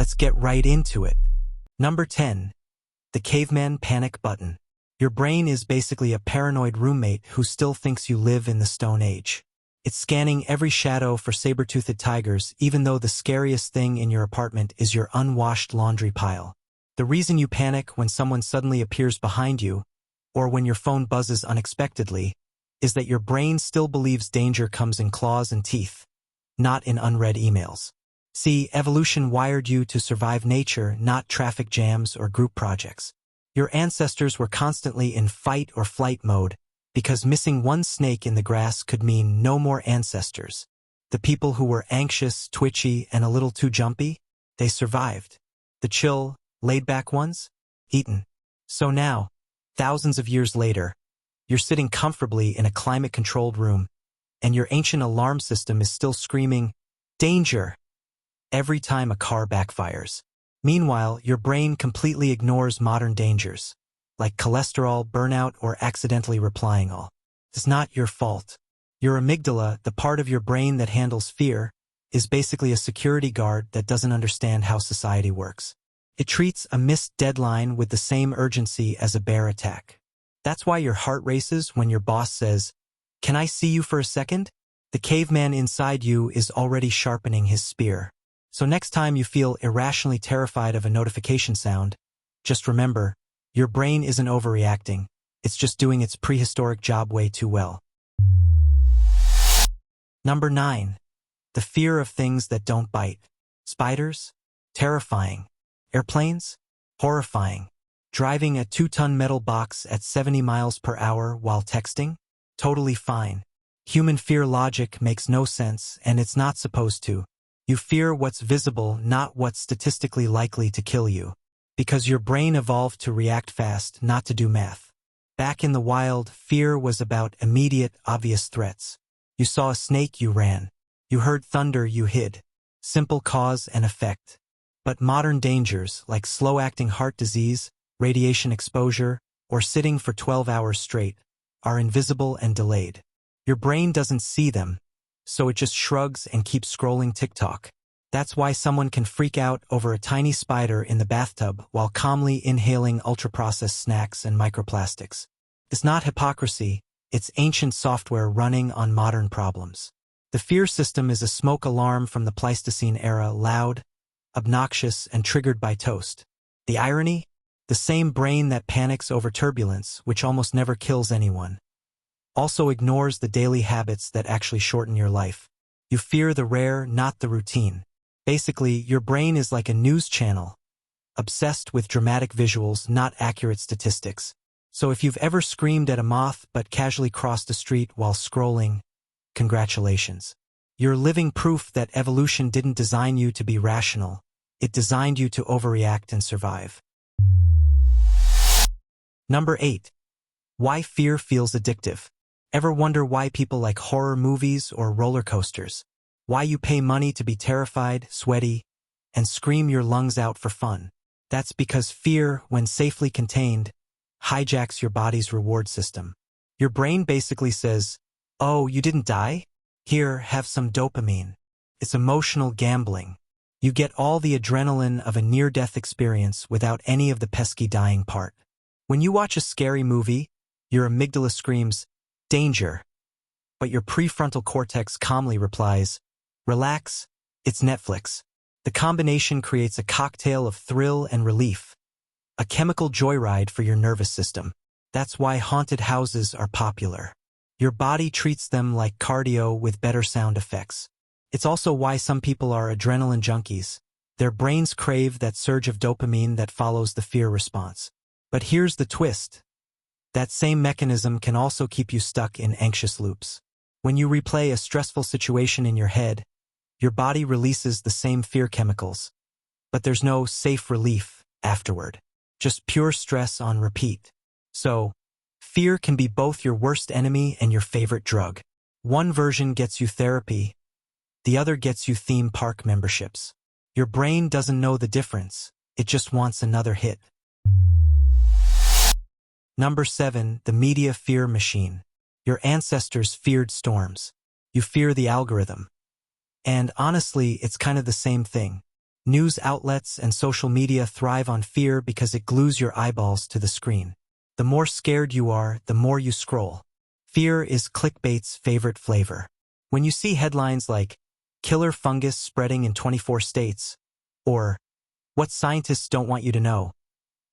Let's get right into it. Number 10. The Caveman panic button. Your brain is basically a paranoid roommate who still thinks you live in the Stone Age. It's scanning every shadow for saber-toothed tigers, even though the scariest thing in your apartment is your unwashed laundry pile. The reason you panic when someone suddenly appears behind you, or when your phone buzzes unexpectedly, is that your brain still believes danger comes in claws and teeth, not in unread emails. See, evolution wired you to survive nature, not traffic jams or group projects. Your ancestors were constantly in fight or flight mode because missing one snake in the grass could mean no more ancestors. The people who were anxious, twitchy, and a little too jumpy, they survived. The chill, laid-back ones? Eaten. So now, thousands of years later, you're sitting comfortably in a climate-controlled room, and your ancient alarm system is still screaming, "Danger!" every time a car backfires. Meanwhile, your brain completely ignores modern dangers, like cholesterol, burnout, or accidentally replying all. It's not your fault. Your amygdala, the part of your brain that handles fear, is basically a security guard that doesn't understand how society works. It treats a missed deadline with the same urgency as a bear attack. That's why your heart races when your boss says, "Can I see you for a second?" The caveman inside you is already sharpening his spear. So next time you feel irrationally terrified of a notification sound, just remember, your brain isn't overreacting. It's just doing its prehistoric job way too well. Number 9. The fear of things that don't bite. Spiders? Terrifying. Airplanes? Horrifying. Driving a 2-ton metal box at 70 miles per hour while texting? Totally fine. Human fear logic makes no sense, and it's not supposed to. You fear what's visible, not what's statistically likely to kill you. Because your brain evolved to react fast, not to do math. Back in the wild, fear was about immediate, obvious threats. You saw a snake, you ran. You heard thunder, you hid. Simple cause and effect. But modern dangers, like slow-acting heart disease, radiation exposure, or sitting for 12 hours straight, are invisible and delayed. Your brain doesn't see them, so it just shrugs and keeps scrolling TikTok. That's why someone can freak out over a tiny spider in the bathtub while calmly inhaling ultra-processed snacks and microplastics. It's not hypocrisy, it's ancient software running on modern problems. The fear system is a smoke alarm from the Pleistocene era, loud, obnoxious, and triggered by toast. The irony? The same brain that panics over turbulence, which almost never kills anyone, also ignores the daily habits that actually shorten your life. You fear the rare, not the routine. Basically, your brain is like a news channel, obsessed with dramatic visuals, not accurate statistics. So if you've ever screamed at a moth but casually crossed the street while scrolling, congratulations. You're living proof that evolution didn't design you to be rational. It designed you to overreact and survive. Number 8. Why fear feels addictive. Ever wonder why people like horror movies or roller coasters? Why you pay money to be terrified, sweaty, and scream your lungs out for fun? That's because fear, when safely contained, hijacks your body's reward system. Your brain basically says, "Oh, you didn't die? Here, have some dopamine." It's emotional gambling. You get all the adrenaline of a near-death experience without any of the pesky dying part. When you watch a scary movie, your amygdala screams, "Danger." But your prefrontal cortex calmly replies, "Relax, it's Netflix." The combination creates a cocktail of thrill and relief, a chemical joyride for your nervous system. That's why haunted houses are popular. Your body treats them like cardio with better sound effects. It's also why some people are adrenaline junkies. Their brains crave that surge of dopamine that follows the fear response. But here's the twist. That same mechanism can also keep you stuck in anxious loops. When you replay a stressful situation in your head, your body releases the same fear chemicals. But there's no safe relief afterward. Just pure stress on repeat. So, fear can be both your worst enemy and your favorite drug. One version gets you therapy, the other gets you theme park memberships. Your brain doesn't know the difference, it just wants another hit. Number 7. The media fear machine. Your ancestors feared storms. You fear the algorithm. And honestly, it's kind of the same thing. News outlets and social media thrive on fear because it glues your eyeballs to the screen. The more scared you are, the more you scroll. Fear is clickbait's favorite flavor. When you see headlines like, "Killer fungus spreading in 24 states," or "What scientists don't want you to know,"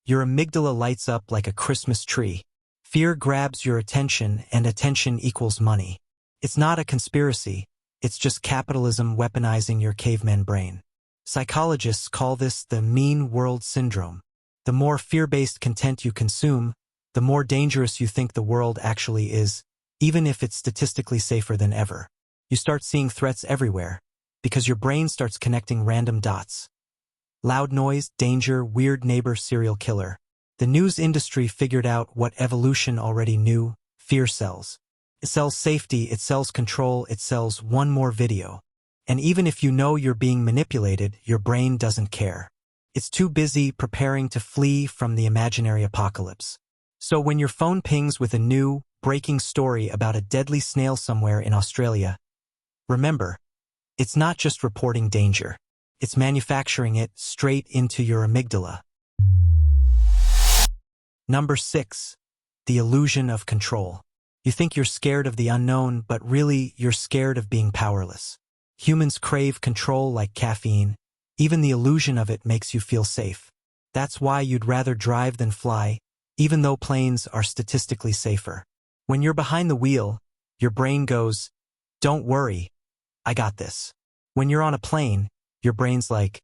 your amygdala lights up like a Christmas tree. Fear grabs your attention, and attention equals money. It's not a conspiracy, it's just capitalism weaponizing your caveman brain. Psychologists call this the mean world syndrome. The more fear-based content you consume, the more dangerous you think the world actually is, even if it's statistically safer than ever. You start seeing threats everywhere, because your brain starts connecting random dots. Loud noise, danger, weird neighbor, serial killer. The news industry figured out what evolution already knew: fear sells. It sells safety, it sells control, it sells one more video. And even if you know you're being manipulated, your brain doesn't care. It's too busy preparing to flee from the imaginary apocalypse. So when your phone pings with a new, breaking story about a deadly snail somewhere in Australia, remember, it's not just reporting danger. It's manufacturing it straight into your amygdala. Number 6. The illusion of control. You think you're scared of the unknown, but really you're scared of being powerless. Humans crave control like caffeine. Even the illusion of it makes you feel safe. That's why you'd rather drive than fly, even though planes are statistically safer. When you're behind the wheel, your brain goes, "Don't worry, I got this." When you're on a plane, your brain's like,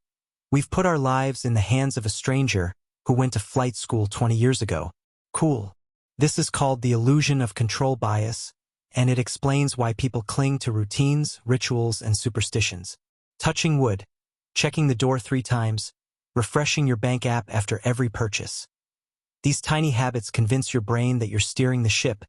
"We've put our lives in the hands of a stranger who went to flight school 20 years ago. Cool." This is called the illusion of control bias, and it explains why people cling to routines, rituals, and superstitions. Touching wood, checking the door 3 times, refreshing your bank app after every purchase. These tiny habits convince your brain that you're steering the ship,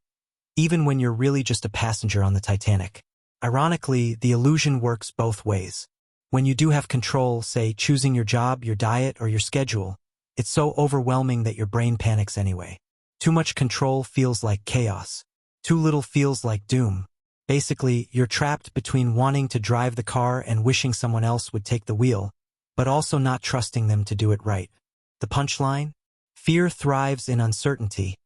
even when you're really just a passenger on the Titanic. Ironically, the illusion works both ways. When you do have control, say choosing your job, your diet, or your schedule, it's so overwhelming that your brain panics anyway. Too much control feels like chaos. Too little feels like doom. Basically, you're trapped between wanting to drive the car and wishing someone else would take the wheel, but also not trusting them to do it right. The punchline? Fear thrives in uncertainty,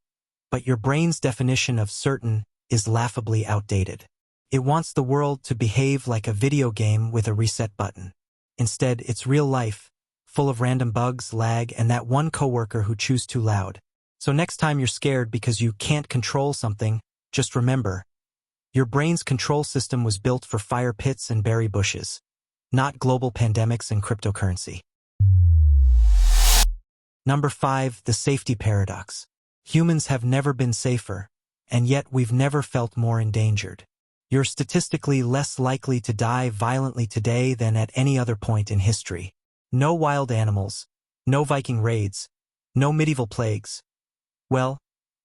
but your brain's definition of certain is laughably outdated. It wants the world to behave like a video game with a reset button. Instead, it's real life, full of random bugs, lag, and that one coworker who chews too loud. So next time you're scared because you can't control something, just remember, your brain's control system was built for fire pits and berry bushes, not global pandemics and cryptocurrency. Number 5. The safety paradox. Humans have never been safer, and yet we've never felt more endangered. You're statistically less likely to die violently today than at any other point in history. No wild animals, no Viking raids, no medieval plagues. Well,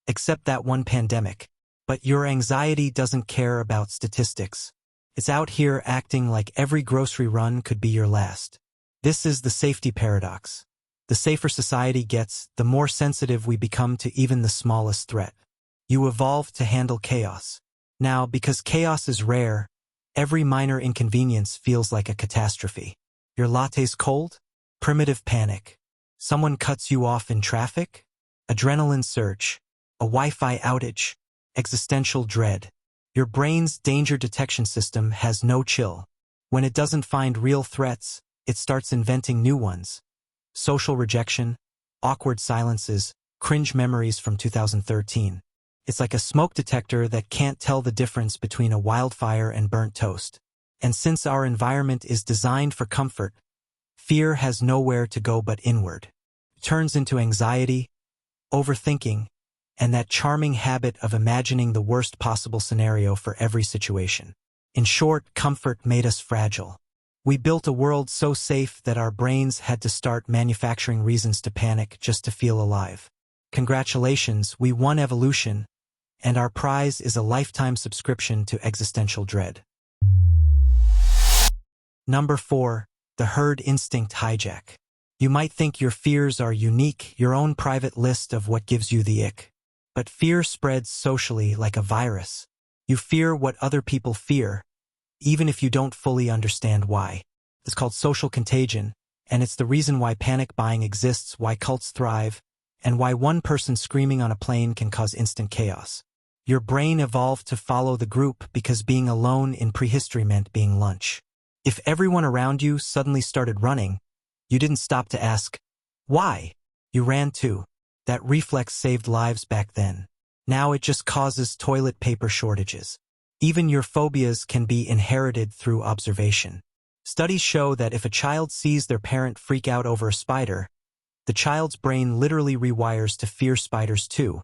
except that one pandemic. But your anxiety doesn't care about statistics. It's out here acting like every grocery run could be your last. This is the safety paradox. The safer society gets, the more sensitive we become to even the smallest threat. You evolve to handle chaos. Now, because chaos is rare, every minor inconvenience feels like a catastrophe. Your latte's cold? Primitive panic. Someone cuts you off in traffic? Adrenaline surge. A Wi-Fi outage. Existential dread. Your brain's danger detection system has no chill. When it doesn't find real threats, it starts inventing new ones. Social rejection, awkward silences, cringe memories from 2013. It's like a smoke detector that can't tell the difference between a wildfire and burnt toast. And since our environment is designed for comfort, fear has nowhere to go but inward. It turns into anxiety, overthinking, and that charming habit of imagining the worst possible scenario for every situation. In short, comfort made us fragile. We built a world so safe that our brains had to start manufacturing reasons to panic just to feel alive. Congratulations, we won evolution, and our prize is a lifetime subscription to existential dread. Number 4. The herd instinct hijack. You might think your fears are unique, your own private list of what gives you the ick. But fear spreads socially like a virus. You fear what other people fear, even if you don't fully understand why. It's called social contagion, And it's the reason why panic buying exists, why cults thrive, and why one person screaming on a plane can cause instant chaos. Your brain evolved to follow the group because being alone in prehistory meant being lunch. If everyone around you suddenly started running, you didn't stop to ask, why? You ran too. That reflex saved lives back then. Now it just causes toilet paper shortages. Even your phobias can be inherited through observation. Studies show that if a child sees their parent freak out over a spider, the child's brain literally rewires to fear spiders too,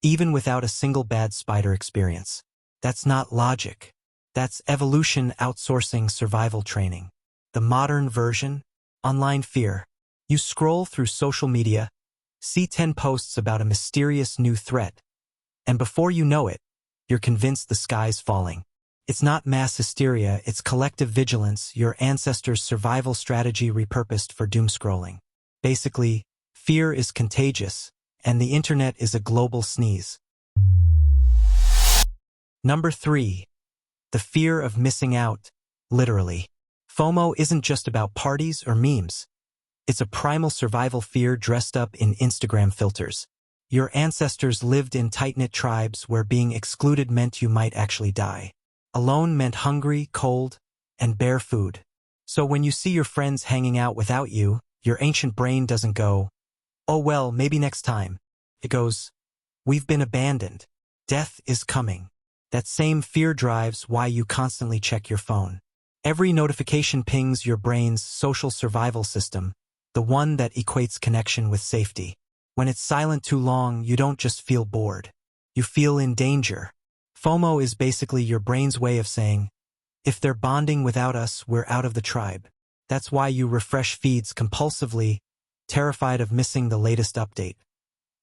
even without a single bad spider experience. That's not logic. That's evolution outsourcing survival training. The modern version? Online fear. You scroll through social media, see 10 posts about a mysterious new threat, and before you know it, you're convinced the sky's falling. It's not mass hysteria, it's collective vigilance, your ancestors' survival strategy repurposed for doom scrolling. Basically, fear is contagious, and the internet is a global sneeze. Number 3. The fear of missing out, literally. FOMO isn't just about parties or memes. It's a primal survival fear dressed up in Instagram filters. Your ancestors lived in tight-knit tribes where being excluded meant you might actually die. Alone meant hungry, cold, and bare food. So when you see your friends hanging out without you, your ancient brain doesn't go, oh well, maybe next time. It goes, we've been abandoned. Death is coming. That same fear drives why you constantly check your phone. Every notification pings your brain's social survival system, the one that equates connection with safety. When it's silent too long, you don't just feel bored. You feel in danger. FOMO is basically your brain's way of saying, if they're bonding without us, we're out of the tribe. That's why you refresh feeds compulsively, terrified of missing the latest update.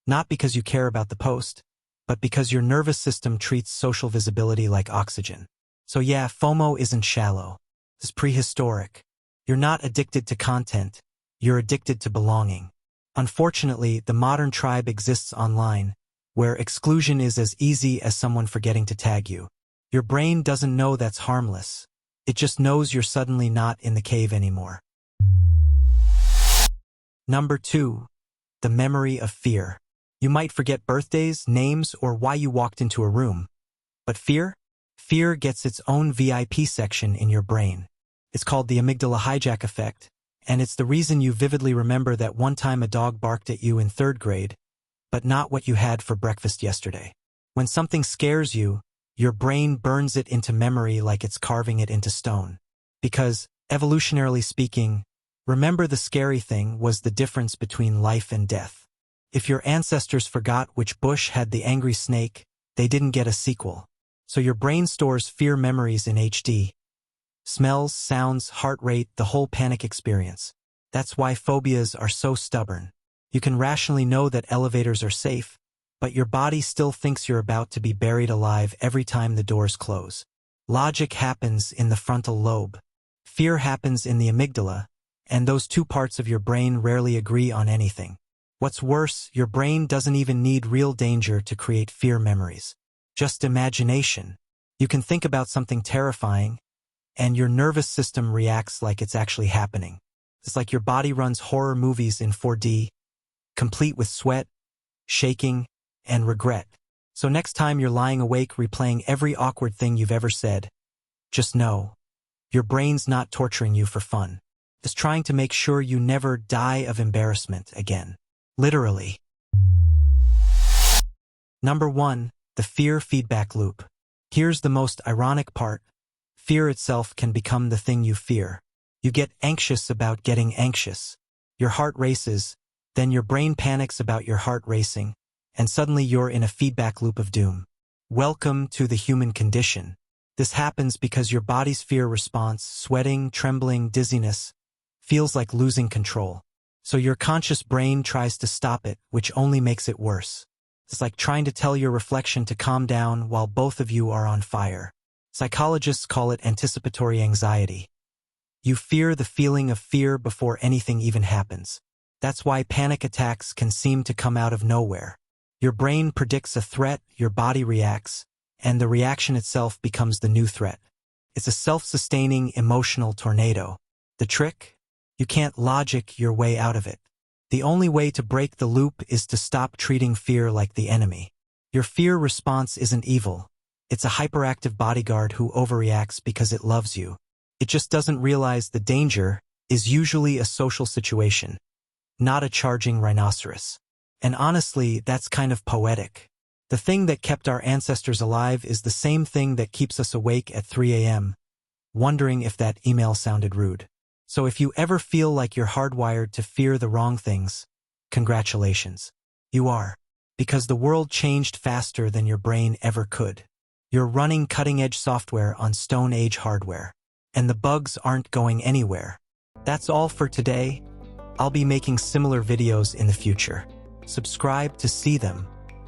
Not because you care about the post, but because your nervous system treats social visibility like oxygen. So yeah, FOMO isn't shallow. It's prehistoric. You're not addicted to content. You're addicted to belonging. Unfortunately, the modern tribe exists online, where exclusion is as easy as someone forgetting to tag you. Your brain doesn't know that's harmless. It just knows you're suddenly not in the cave anymore. Number 2. The memory of fear. You might forget birthdays, names, or why you walked into a room. But fear? Fear gets its own VIP section in your brain. It's called the amygdala hijack effect, and it's the reason you vividly remember that one time a dog barked at you in 3rd grade, but not what you had for breakfast yesterday. When something scares you, your brain burns it into memory like it's carving it into stone. Because, evolutionarily speaking, remember the scary thing was the difference between life and death. If your ancestors forgot which bush had the angry snake, they didn't get a sequel. So your brain stores fear memories in HD. Smells, sounds, heart rate, the whole panic experience. That's why phobias are so stubborn. You can rationally know that elevators are safe, but your body still thinks you're about to be buried alive every time the doors close. Logic happens in the frontal lobe. Fear happens in the amygdala, and those two parts of your brain rarely agree on anything. What's worse, your brain doesn't even need real danger to create fear memories. Just imagination. You can think about something terrifying, and your nervous system reacts like it's actually happening. It's like your body runs horror movies in 4D, complete with sweat, shaking, and regret. So next time you're lying awake replaying every awkward thing you've ever said, just know, your brain's not torturing you for fun. It's trying to make sure you never die of embarrassment again. Literally. Number 1. The fear feedback loop. Here's the most ironic part. Fear itself can become the thing you fear. You get anxious about getting anxious. Your heart races, then your brain panics about your heart racing, and suddenly you're in a feedback loop of doom. Welcome to the human condition. This happens because your body's fear response, sweating, trembling, dizziness, feels like losing control. So your conscious brain tries to stop it, which only makes it worse. It's like trying to tell your reflection to calm down while both of you are on fire. Psychologists call it anticipatory anxiety. You fear the feeling of fear before anything even happens. That's why panic attacks can seem to come out of nowhere. Your brain predicts a threat, your body reacts, and the reaction itself becomes the new threat. It's a self-sustaining emotional tornado. The trick? You can't logic your way out of it. The only way to break the loop is to stop treating fear like the enemy. Your fear response isn't evil. It's a hyperactive bodyguard who overreacts because it loves you. It just doesn't realize the danger is usually a social situation, not a charging rhinoceros. And honestly, that's kind of poetic. The thing that kept our ancestors alive is the same thing that keeps us awake at 3 a.m., wondering if that email sounded rude. So if you ever feel like you're hardwired to fear the wrong things, congratulations. You are. Because the world changed faster than your brain ever could. You're running cutting-edge software on Stone Age hardware. And the bugs aren't going anywhere. That's all for today. I'll be making similar videos in the future. Subscribe to see them.